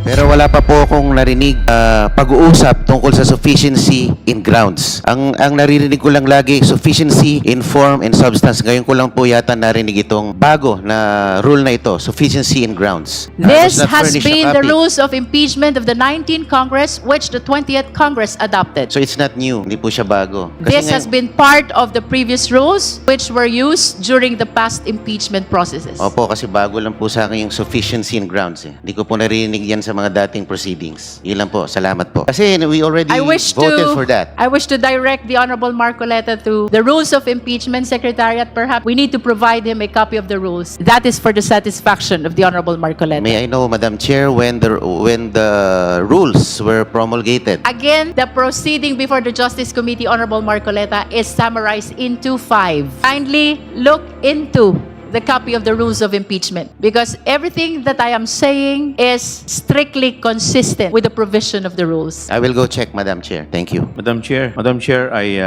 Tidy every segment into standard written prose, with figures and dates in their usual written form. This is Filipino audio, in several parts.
Pero wala pa po akong narinig pag-uusap tungkol sa sufficiency in grounds. Ang naririnig ko lang lagi, sufficiency in form and substance. Ngayon ko lang po yata narinig itong bago na rule na ito, sufficiency in grounds. This Was not has furnished a been the copy. rules of impeachment of the 19th Congress, which the 20th Congress adopted. So it's not new, hindi po siya bago. This has been part of the previous rules, which were used during the past impeachment processes. Opo, kasi bago lang po sa akin yung sufficiency in grounds. Hindi ko po narinig yan sa mga dating proceedings. Yun lang po, salamat po. Kasi we already voted for that. I wish to direct the Honorable Marcoleta to the rules of impeachment secretariat. Perhaps we need to provide him a copy of the rules. That is for the satisfaction of the Honorable Marcoleta. May I know, Madam Chair, when the rules were promulgated? Again, the proceeding before the Justice Committee, Honorable Marcoleta, is summarized into 5. Kindly look into the copy of the rules of impeachment, because everything that I am saying is strictly consistent with the provision of the rules. I will go check, Madam Chair. Thank you. Madam Chair, I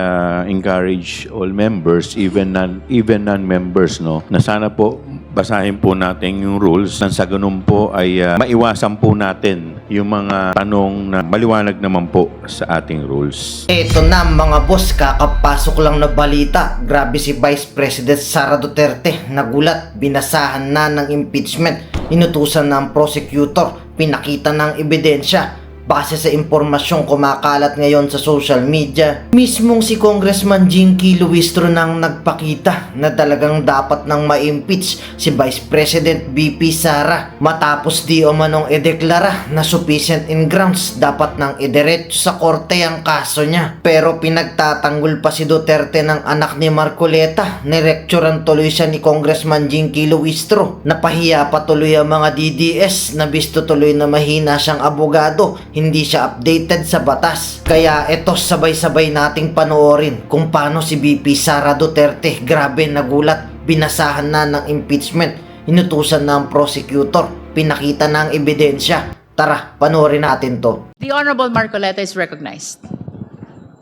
encourage all members, even non-members, no, na sana po basahin po natin yung rules nang sa ganun po ay maiwasan po natin yung mga tanong na maliwanag naman po sa ating rules. Eto na mga boss, kakapasok lang na balita. Grabe si Vice President Sara Duterte. Nagulat, binasahan na ng impeachment. Inutusan ng prosecutor, pinakita ng ebidensya. Base sa impormasyong kumakalat ngayon sa social media, mismong si Congressman Jinky Luistro nang nagpakita na talagang dapat nang ma-impeach si Vice President VP Sara matapos di umanong ideklara na sufficient in grounds, dapat nang idiretso sa korte ang kaso niya. Pero pinagtatanggol pa si Duterte ng anak ni Marcoleta. Nirekturan tuloy siya ni Congressman Jinky Luistro. Napahiya pa tuloy ang mga DDS, nabisto tuloy na mahina siyang abogado, hindi siya updated sa batas. Kaya eto, sabay-sabay nating panoorin kung paano si VP Sara Duterte, grabe, nagulat, binasahan na ng impeachment, inutusan na ang prosecutor, pinakita na ang ebidensya. Tara, panoorin natin to. The Honorable Marcoleta is recognized.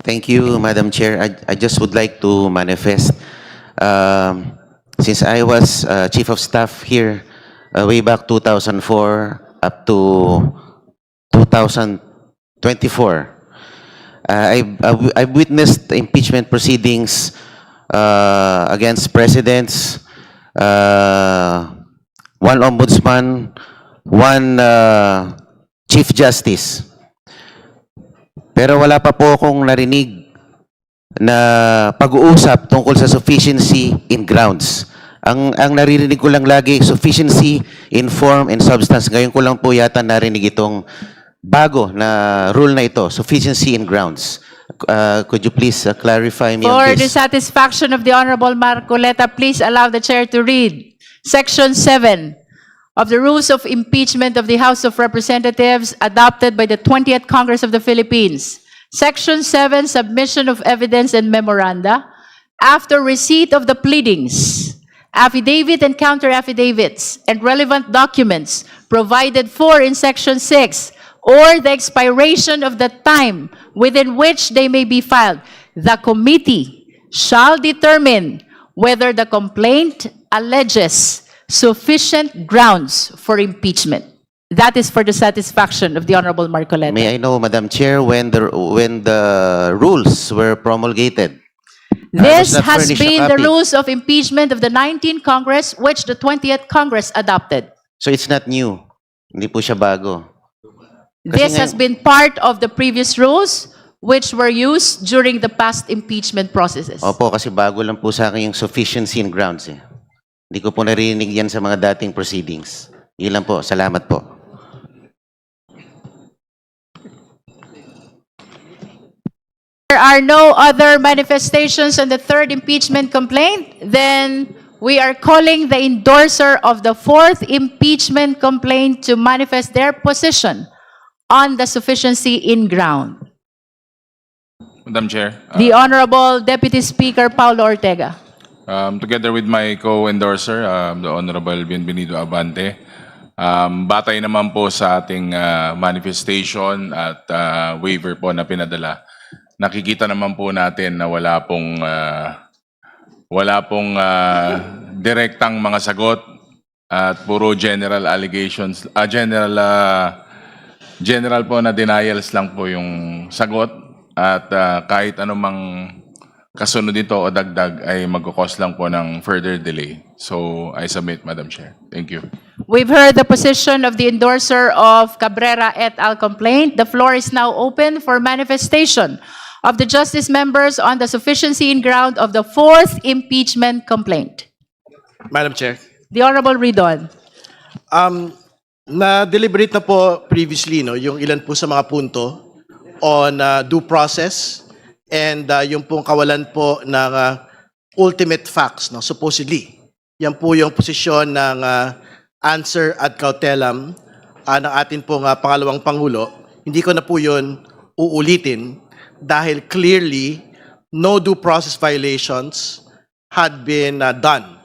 Thank you, Madam Chair. I just would like to manifest, since I was Chief of Staff here way back 2004 up to 2024, I've witnessed impeachment proceedings against presidents, one ombudsman, one chief justice. Pero wala pa po akong narinig na pag-uusap tungkol sa sufficiency in grounds. Ang naririnig ko lang lagi, sufficiency in form and substance. Ngayon ko lang po yata narinig itong bago na rule na ito, sufficiency in grounds. Could you please clarify me For on the this? satisfaction of the Honorable Marcoleta, please allow the Chair to read Section 7 of the Rules of Impeachment of the House of Representatives adopted by the 20th Congress of the Philippines. Section 7, Submission of Evidence and Memoranda. After receipt of the pleadings, affidavit and counter-affidavits, and relevant documents provided for in Section 6, or the expiration of the time within which they may be filed, the committee shall determine whether the complaint alleges sufficient grounds for impeachment. That is for the satisfaction of the Honorable Marcoleta. May I know, Madam Chair, when the rules were promulgated? This Was not has furnished a been the copy. rules of impeachment of the 19th Congress, which the 20th Congress adopted. So it's not new. Hindi po siya bago. This has been part of the previous rules, which were used during the past impeachment processes. Opo, kasi bago lang po sa akin yung sufficiency in grounds. Hindi ko po narinig yan sa mga dating proceedings. Yun lang po. Salamat po. There are no other manifestations on the third impeachment complaint, then we are calling the endorser of the fourth impeachment complaint to manifest their position on the sufficiency in ground. Madam Chair, The Honorable Deputy Speaker Paulo Ortega. together with my co-endorser, the Honorable Bienvenido Abante, batay naman po sa ating manifestation at waiver po na pinadala, nakikita naman po natin na wala pong direktang mga sagot at puro general allegations, general general po na denials lang po yung sagot at kahit anumang kasunod dito o dagdag ay magkakos lang po ng further delay. So I submit, Madam Chair. Thank you. We've heard the position of the endorser of Cabrera et al. Complaint. The floor is now open for manifestation of the justice members on the sufficiency in ground of the fourth impeachment complaint. Madam Chair, The Honorable Ridon. na-deliberate na po previously no, yung ilan po sa mga punto on due process and yung pong kawalan po ng ultimate facts, no, supposedly. Yan po yung posisyon ng answer ad cautelam ng atin pong pangalawang Pangulo. Hindi ko na po yun uulitin dahil clearly no due process violations had been done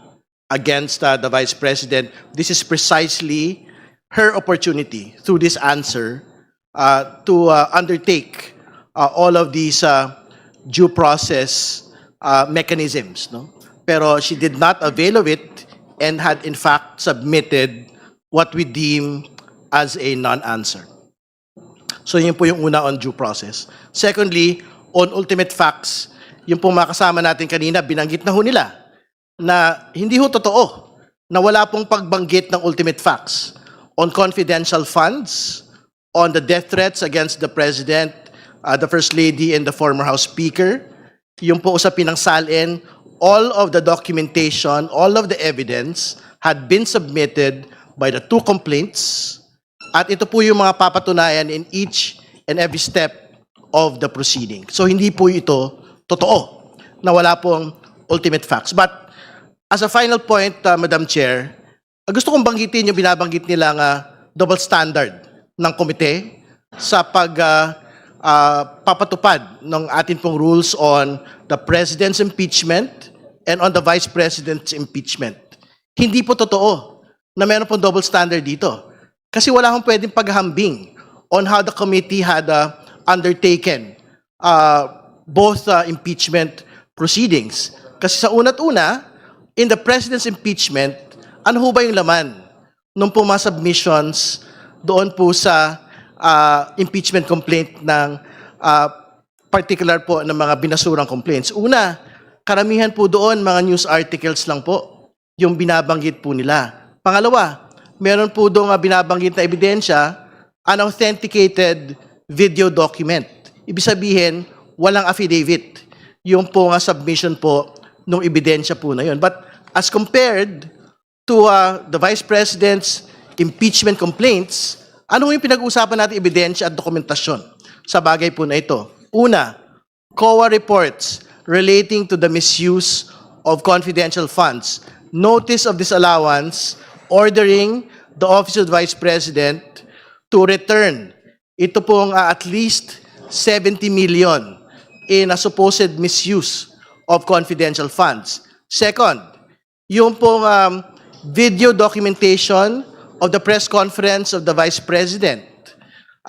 against the Vice President. This is precisely her opportunity through this answer to undertake all of these due process mechanisms. No? Pero she did not avail of it and had in fact submitted what we deem as a non-answer. So yun po yung una on due process. Secondly, on ultimate facts, yung pong mga kasama natin kanina, binanggit na ho nila na hindi ho totoo na wala pong pagbanggit ng ultimate facts on confidential funds, on the death threats against the President, the First Lady, and the former House Speaker. Yung po usapin ng SALN, all of the documentation, all of the evidence had been submitted by the two complaints. At ito po yung mga papatunayan in each and every step of the proceeding. So hindi po ito totoo na wala pong ultimate facts. But as a final point, Madam Chair, gusto kong banggitin yung binabanggit nilang double standard ng komite sa papatupad ng atin pong rules on the President's impeachment and on the Vice President's impeachment. Hindi po totoo na meron pong double standard dito. Kasi wala akong pwedeng paghahambing on how the committee had undertaken both impeachment proceedings. Kasi sa una't una, in the President's impeachment, ano ho ba yung laman nung po mga submissions doon po sa impeachment complaint ng particular po ng mga binasurang complaints? Una, karamihan po doon mga news articles lang po yung binabanggit po nila. Pangalawa, meron po doon binabanggit na ebidensya, unauthenticated video document. Ibig sabihin, walang affidavit yung po nga submission po nung ebidensya po na yun. But as compared to the Vice President's impeachment complaints, ano yung pinag-uusapan natin ebidensya at dokumentasyon sa bagay po na ito? Una, COA reports relating to the misuse of confidential funds. Notice of disallowance ordering the Office of the Vice President to return ito pong at least 70 million in a supposed misuse of confidential funds. Second, yung pong video documentation of the press conference of the Vice President,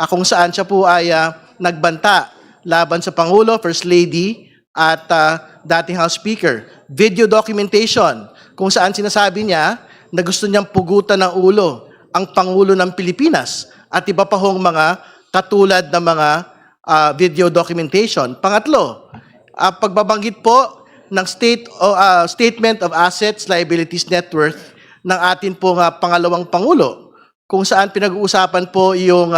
kung saan siya po ay nagbanta laban sa Pangulo, First Lady, at dating House Speaker. Video documentation, kung saan sinasabi niya na gusto niyang pugutan ng ulo ang Pangulo ng Pilipinas at iba pa hong mga katulad ng mga video documentation. Pangatlo, pagbabanggit po ng Statement of Assets, Liabilities, Net Worth ng atin pong pangalawang Pangulo, kung saan pinag-uusapan po yung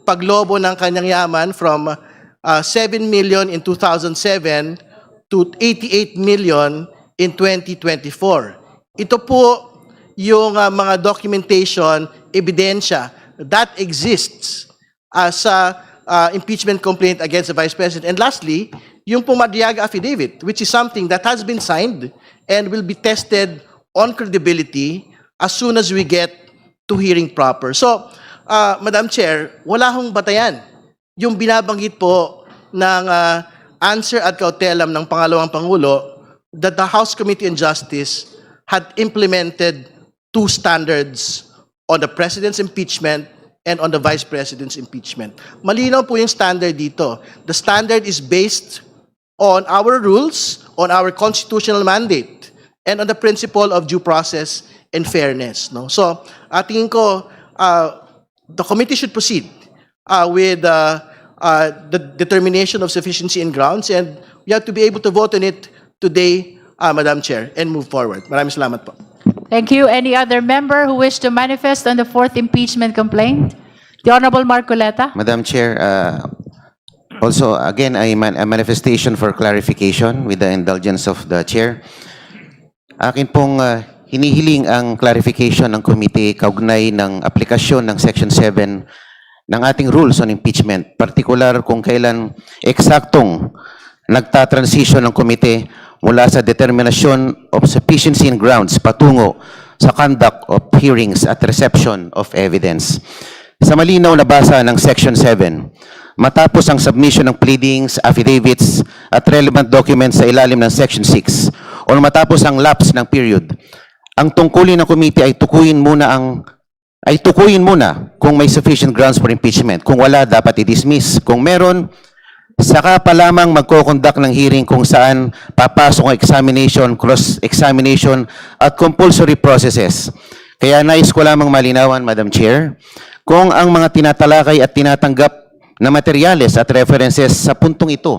paglobo ng kanyang yaman from 7 million in 2007 to 88 million in 2024. Ito po yung mga documentation, ebidensya that exists sa impeachment complaint against the Vice President. And lastly, yung Pumadiaga affidavit, which is something that has been signed and will be tested on credibility as soon as we get to hearing proper. So, Madam Chair, wala hong batayan. Yung binabanggit po ng answer at cautelam ng pangalawang Pangulo that the House Committee on Justice had implemented two standards on the President's impeachment and on the Vice President's impeachment. Malinaw po yung standard dito. The standard is based on our rules, on our constitutional mandate, and on the principle of due process and fairness. No? So, tingin ko, the committee should proceed with the determination of sufficiency in grounds, and we have to be able to vote on it today, Madam Chair, and move forward. Maraming salamat po. Thank you. Any other member who wish to manifest on the fourth impeachment complaint? The Honorable Marcoleta. Madam Chair, also, again, a manifestation for clarification with the indulgence of the Chair. Akin pong hinihiling ang clarification ng committee kaugnay ng aplikasyon ng Section 7 ng ating rules on impeachment, particular kung kailan eksaktong nagtatransition ng committee mula sa determinasyon of sufficiency in grounds patungo sa conduct of hearings at reception of evidence. Sa malinaw na basa ng Section 7, matapos ang submission ng pleadings, affidavits at relevant documents sa ilalim ng Section 6 o matapos ang lapse ng period, ang tungkulin ng committee ay tukuyin muna kung may sufficient grounds for impeachment. Kung wala, dapat i-dismiss. Kung meron, saka pa lamang magko-conduct ng hearing kung saan papasok ang examination, cross-examination at compulsory processes. Kaya nais ko lamang malinawan, Madam Chair, kung ang mga tinatalakay at tinatanggap na materyales at references sa puntong ito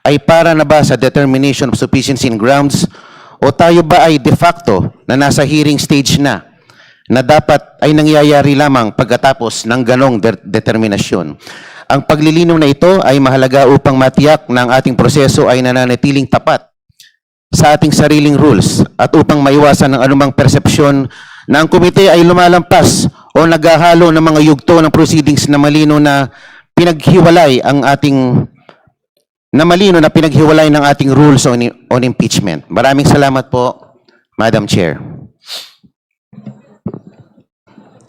ay para na ba sa determination of sufficiency in grounds o tayo ba ay de facto na nasa hearing stage na dapat ay nangyayari lamang pagkatapos ng ganong determinasyon. Ang paglilinaw na ito ay mahalaga upang matiyak na ang ating proseso ay nananatiling tapat sa ating sariling rules at upang maiwasan ng anumang persepsyon na ang komite ay lumalampas o naghahalo ng mga yugto ng proceedings na malino na pinaghiwalay ng ating rules on impeachment. Maraming salamat po, Madam Chair.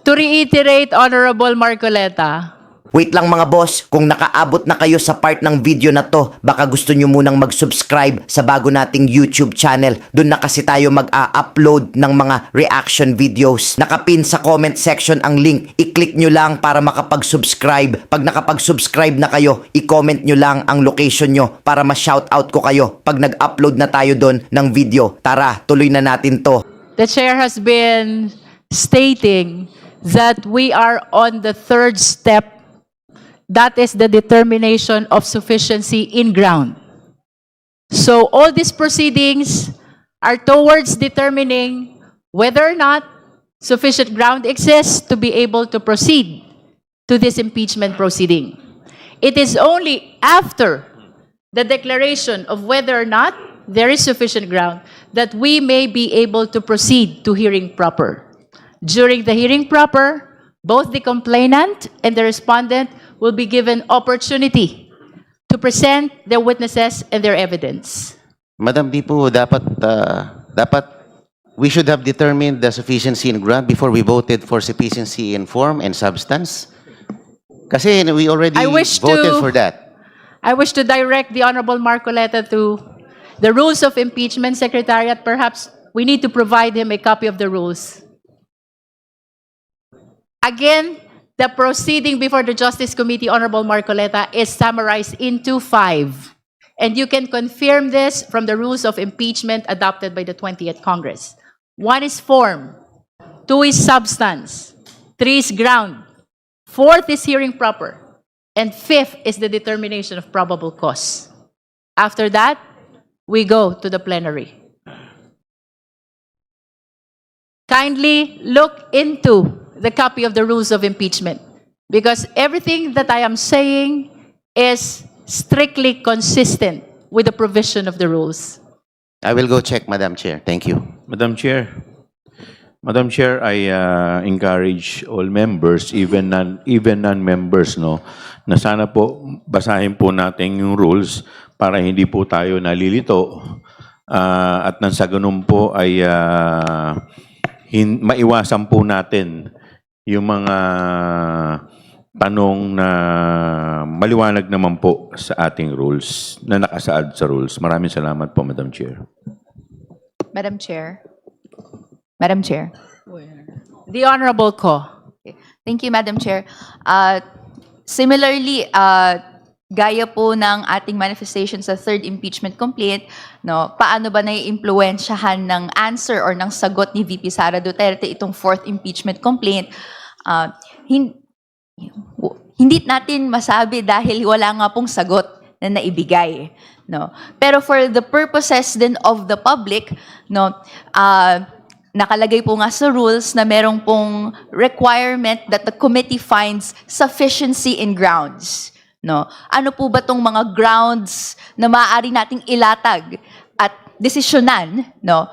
To reiterate, Honorable Marcoleta. Wait lang mga boss, kung nakaabot na kayo sa part ng video na to, baka gusto nyo munang mag-subscribe sa bago nating YouTube channel. Doon na kasi tayo mag-a-upload ng mga reaction videos. Nakapin sa comment section ang link. I-click nyo lang para makapag-subscribe. Pag nakapag-subscribe na kayo, i-comment nyo lang ang location nyo para ma-shoutout ko kayo pag nag-upload na tayo doon ng video. Tara, tuloy na natin to. The chair has been stating that we are on the third step. That is the determination of sufficiency in ground. So all these proceedings are towards determining whether or not sufficient ground exists to be able to proceed to this impeachment proceeding. It is only after the declaration of whether or not there is sufficient ground that we may be able to proceed to hearing proper. During the hearing proper, both the complainant and the respondent will be given opportunity to present their witnesses and their evidence. Madam, di po dapat we should have determined the sufficiency in ground before we voted for sufficiency in form and substance. Kasi we already I wish voted to- for that. I wish to direct the Honorable Marcoleta to the rules of impeachment, Secretariat. Perhaps we need to provide him a copy of the rules. Again, the proceeding before the Justice Committee, Honorable Marcoleta, is summarized into 5. And you can confirm this from the rules of impeachment adopted by the 20th Congress. 1 is form, 2 is substance, 3 is ground, 4th is hearing proper, and 5th is the determination of probable cause. After that, we go to the plenary. Kindly look into the copy of the rules of impeachment, because everything that I am saying is strictly consistent with the provision of the rules. I will go check, Madam Chair. Thank you. Madam Chair, I encourage all members, even non-members, no, na sana po basahin po natin yung rules para hindi po tayo nalilito at nang sa ganun po ay maiwasan po natin yung mga tanong na maliwanag naman po sa ating rules, na nakasaad sa rules. Maraming salamat po, Madam Chair. Madam Chair. Madam Chair. The Honorable Ko. Okay. Thank you, Madam Chair. Similarly, gaya po ng ating manifestation sa third impeachment complaint, no, paano ba naiimpluwensyahan ng answer or ng sagot ni VP Sara Duterte itong fourth impeachment complaint? Hindi natin masabi dahil wala nga pong sagot na naibigay. No? Pero for the purposes din of the public, no, nakalagay po nga sa rules na merong pong requirement that the committee finds sufficiency in grounds. No? Ano po ba tong mga grounds na maaari nating ilatag at desisyonan, no,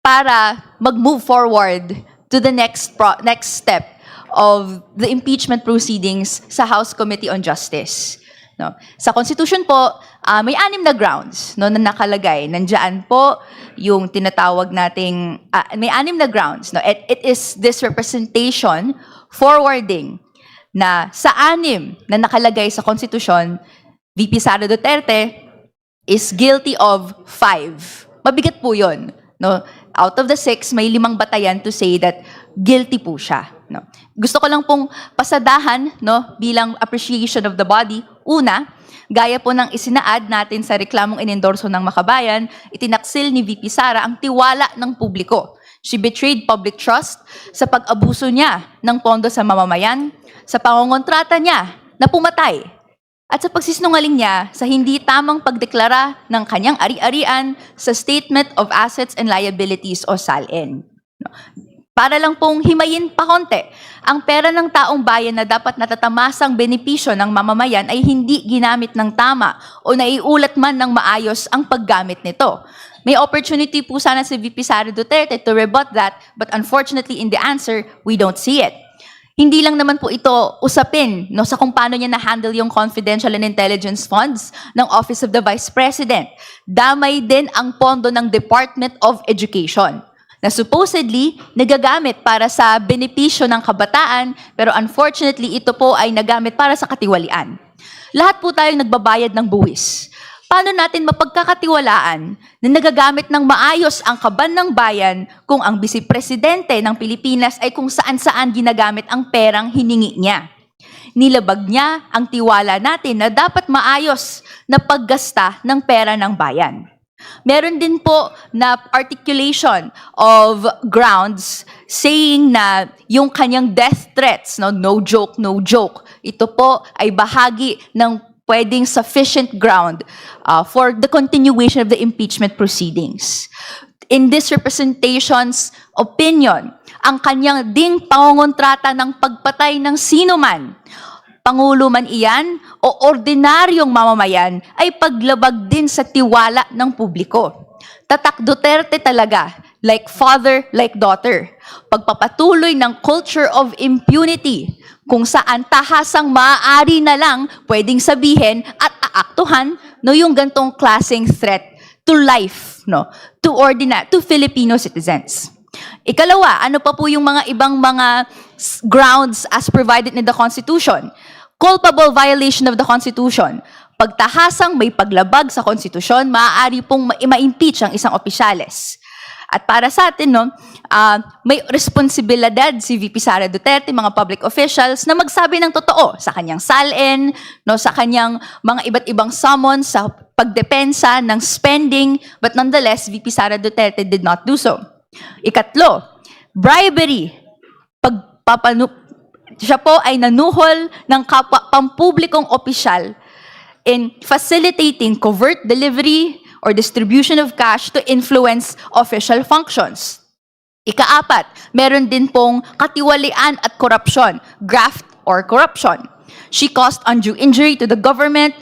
para mag-move forward to the next step of the impeachment proceedings sa House Committee on Justice. No? Sa Constitution po, may 6 na grounds, no, na nakalagay. Nandiyan po yung tinatawag nating, may 6 na grounds. No? It is this representation forwarding na sa 6 na nakalagay sa Constitution, VP Sara Duterte is guilty of 5. Mabigat po yun. No? Out of the 6, may 5 batayan to say that guilty po siya. No? Gusto ko lang pong pasadahan, no, bilang appreciation of the body. Una, gaya po ng isinaad natin sa reklamong inendorso ng Makabayan, itinaksil ni VP Sara ang tiwala ng publiko. She betrayed public trust sa pag-abuso niya ng pondo sa mamamayan, sa pangongontrata niya na pumatay, at sa pagsisinungaling niya sa hindi tamang pagdeklara ng kanyang ari-arian sa Statement of Assets and Liabilities o SALN. Para lang pong himayin pa konti, ang pera ng taong bayan na dapat natatamasang benepisyo ng mamamayan ay hindi ginamit ng tama o naiulat man ng maayos ang paggamit nito. May opportunity po sana si VP Sara Duterte to rebut that, but unfortunately in the answer, we don't see it. Hindi lang naman po ito usapin, no, sa kung paano niya na-handle yung confidential and intelligence funds ng Office of the Vice President. Damay din ang pondo ng Department of Education na supposedly nagagamit para sa benepisyo ng kabataan, pero unfortunately ito po ay nagamit para sa katiwalian. Lahat po tayong nagbabayad ng buwis. Paano natin mapagkakatiwalaan na nagagamit ng maayos ang kaban ng bayan kung ang Vice-Presidente ng Pilipinas ay kung saan-saan ginagamit ang perang hiningi niya? Nilabag niya ang tiwala natin na dapat maayos na paggasta ng pera ng bayan. Meron din po na articulation of grounds saying na yung kanyang death threats, no joke, ito po ay bahagi ng pwedeng sufficient ground for the continuation of the impeachment proceedings. In this representation's opinion, ang kanyang ding pangongontrata ng pagpatay ng sino man, pangulo man iyan o ordinaryong mamamayan, ay paglabag din sa tiwala ng publiko. Tatak Duterte talaga, like father, like daughter. Pagpapatuloy ng culture of impunity, kung saan tahasang maaari na lang pwedeng sabihin at aaktuhan, no, yung gantong klaseng threat to life, no, to Filipino citizens. Ikalawa, ano pa po yung mga ibang mga grounds as provided in the Constitution? Culpable violation of the Constitution. Pagtahasang may paglabag sa Konstitusyon, maaari pong ma-impeach ang isang opisyales. At para sa atin, no, may responsibilidad si VP Sara Duterte, mga public officials, na magsabi ng totoo sa kanyang SALN, no, sa kanyang mga iba't ibang summons sa pagdepensa ng spending, but nonetheless, VP Sara Duterte did not do so. Ikatlo, bribery. Siya po ay nanuhol ng kapwa pampublikong opisyal in facilitating covert delivery or distribution of cash to influence official functions. Ika-4, meron din pong katiwalian at korupsyon, graft or corruption. She caused undue injury to the government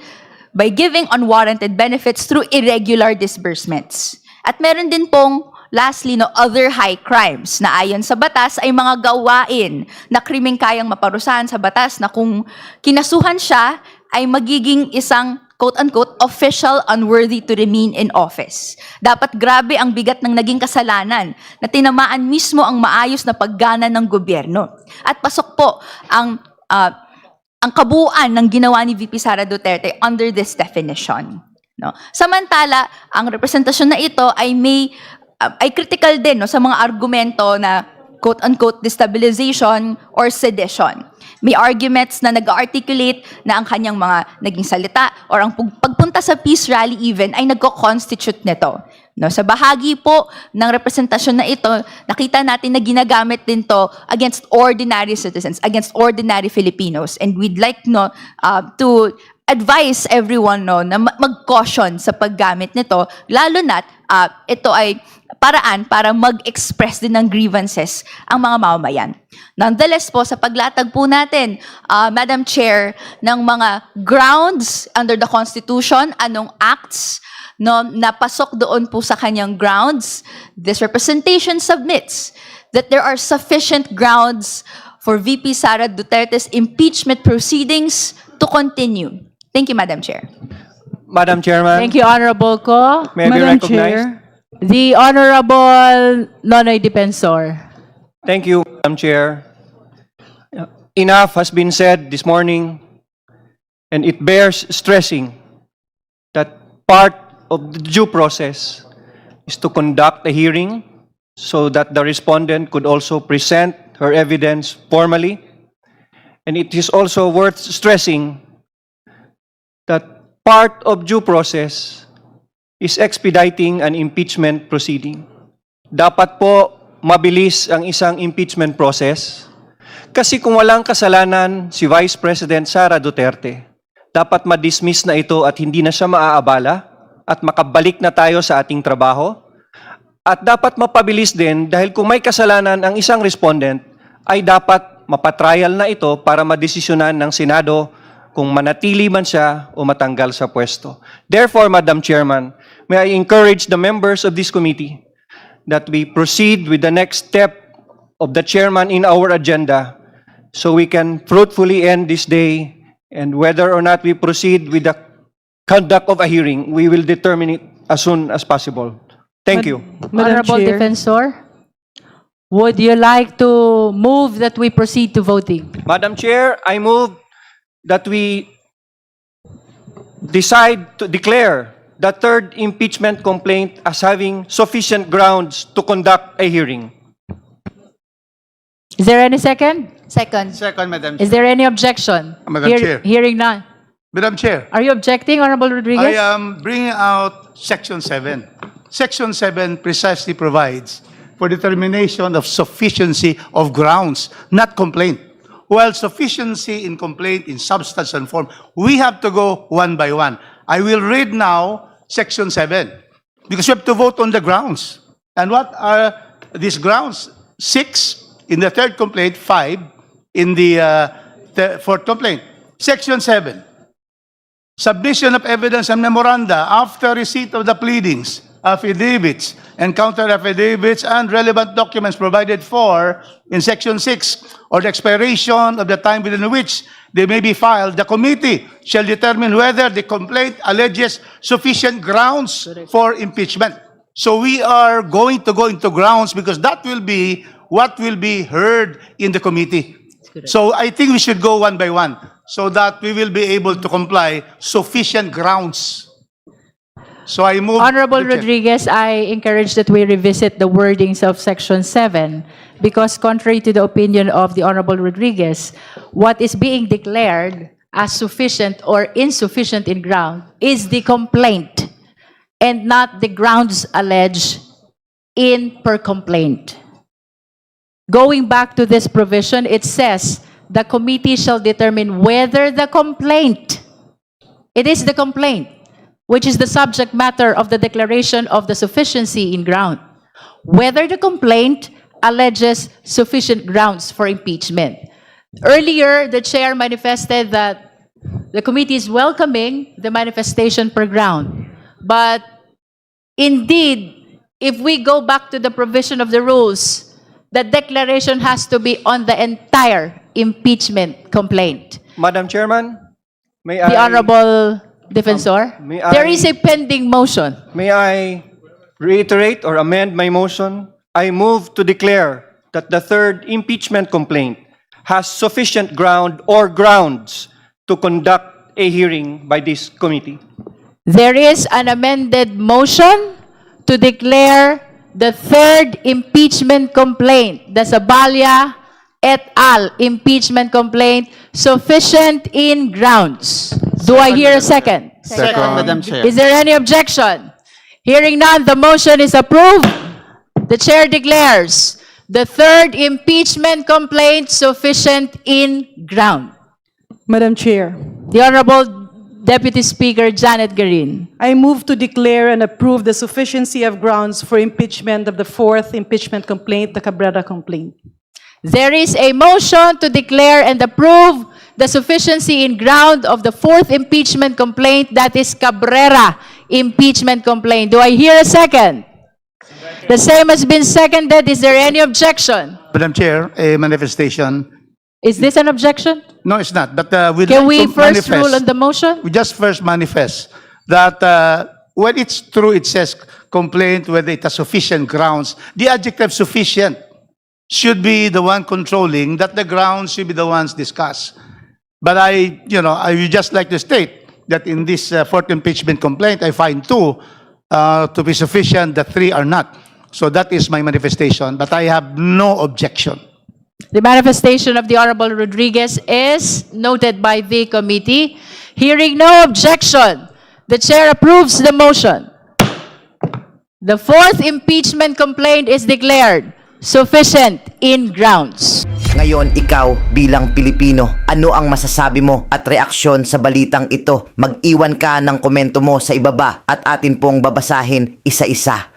by giving unwarranted benefits through irregular disbursements. At meron din pong, lastly, no, other high crimes na ayon sa batas ay mga gawain na krimeng kayang maparusahan sa batas na kung kinasuhan siya ay magiging isang quote-unquote, official unworthy to remain in office. Dapat grabe ang bigat ng naging kasalanan na tinamaan mismo ang maayos na paggana ng gobyerno. At pasok po ang kabuuan ng ginawa ni VP Sara Duterte under this definition. No? Samantala, ang representasyon na ito ay ay critical din, no, sa mga argumento na quote-unquote destabilization or sedition. May arguments na nag-articulate na ang kanyang mga naging salita or ang pagpunta sa peace rally even ay nagko-constitute nito. No, sa bahagi po ng representasyon na ito, nakita natin na ginagamit din to against ordinary citizens, against ordinary Filipinos. And we'd like to advise everyone na mag-caution sa paggamit nito, lalo na't ito ay paraan para mag-express din ng grievances ang mga mamamayan. Nonetheless po, sa paglatag po natin, Madam Chair, ng mga grounds under the Constitution, anong acts napasok doon po sa kanyang grounds, this representation submits that there are sufficient grounds for VP Sara Duterte's impeachment proceedings to continue. Thank you, Madam Chair. Madam Chairman, Thank you, Honorable Ko. may I be recognized? The Honorable Nonoy Defensor. Thank you, Madam Chair. Enough has been said this morning, and it bears stressing that part of the due process is to conduct a hearing so that the respondent could also present her evidence formally. And it is also worth stressing that part of due process is expediting an impeachment proceeding. Dapat po mabilis ang isang impeachment process kasi kung walang kasalanan si Vice President Sara Duterte, dapat ma-dismiss na ito at hindi na siya maaabala at makabalik na tayo sa ating trabaho. At dapat mapabilis din dahil kung may kasalanan ang isang respondent, ay dapat mapatrial na ito para madesisyonan ng Senado kung manatili man siya o matanggal sa pwesto. Therefore, Madam Chairman, may I encourage the members of this committee that we proceed with the next step of the chairman in our agenda so we can fruitfully end this day, and whether or not we proceed with the conduct of a hearing, we will determine it as soon as possible. Thank you. Honorable Defensor, would you like to move that we proceed to voting? Madam Chair, I move that we decide to declare the third impeachment complaint as having sufficient grounds to conduct a hearing. Is there any second? Second. Second, Madam Is there any objection? Madam Chair. Hearing none. Madam Chair, Are you objecting, Honorable Rodriguez? I am bringing out Section 7. Section 7 precisely provides for determination of sufficiency of grounds, not complaint. While sufficiency in complaint in substance and form, we have to go one by one. I will read now Section 7 because we have to vote on the grounds. And what are these grounds? 6 in the third complaint, 5 in the fourth complaint. Section 7. Submission of evidence and memoranda after receipt of the pleadings, affidavits, and counter affidavits and relevant documents provided for in Section 6 or the expiration of the time within which they may be filed, the committee shall determine whether the complaint alleges sufficient grounds for impeachment. So we are going to go into grounds because that will be what will be heard in the committee. So I think we should go one by one so that we will be able to comply sufficient grounds. So I move. Honorable the chair. Rodriguez, I encourage that we revisit the wordings of Section 7 because contrary to the opinion of the Honorable Rodriguez, what is being declared as sufficient or insufficient in ground is the complaint and not the grounds alleged in per complaint. Going back to this provision, it says the committee shall determine whether the complaint, it is the complaint, which is the subject matter of the declaration of the sufficiency in ground, whether the complaint alleges sufficient grounds for impeachment. Earlier, the chair manifested that the committee is welcoming the manifestation per ground. But indeed, if we go back to the provision of the rules, the declaration has to be on the entire impeachment complaint. Madam Chairman, may The I... Honorable Defensor, may I- there is a pending motion. May I reiterate or amend my motion? I move to declare that the third impeachment complaint has sufficient ground or grounds to conduct a hearing by this committee. There is an amended motion to declare the third impeachment complaint, the Zabalia et al. Impeachment complaint, sufficient in grounds. Do I hear a second? Second, Madam Chair. Is there any objection? Hearing none, the motion is approved. The chair declares the third impeachment complaint sufficient in ground. Madam Chair, The Honorable Deputy Speaker Janet Garin. I move to declare and approve the sufficiency of grounds for impeachment of the fourth impeachment complaint, the Cabrera complaint. There is a motion to declare and approve the sufficiency in ground of the fourth impeachment complaint, that is Cabrera impeachment complaint. Do I hear a second? The same has been seconded. Is there any objection? Madam Chair, a manifestation. Is this an objection? No, it's not. But we'd Can like we to first manifest- rule on the motion? We just first manifest that when it's true, it says complaint, whether it has sufficient grounds, the adjective sufficient should be the one controlling, that the grounds should be the ones discussed. But I would just like to state that in this fourth impeachment complaint, I find two to be sufficient, the three are not. So that is my manifestation, but I have no objection. The manifestation of the Honorable Rodriguez is noted by the committee. Hearing no objection, the chair approves the motion. The fourth impeachment complaint is declared sufficient in grounds. Ngayon, ikaw bilang Pilipino, ano ang masasabi mo at reaksyon sa balitang ito? Mag-iwan ka ng komento mo sa ibaba at atin pong babasahin isa-isa.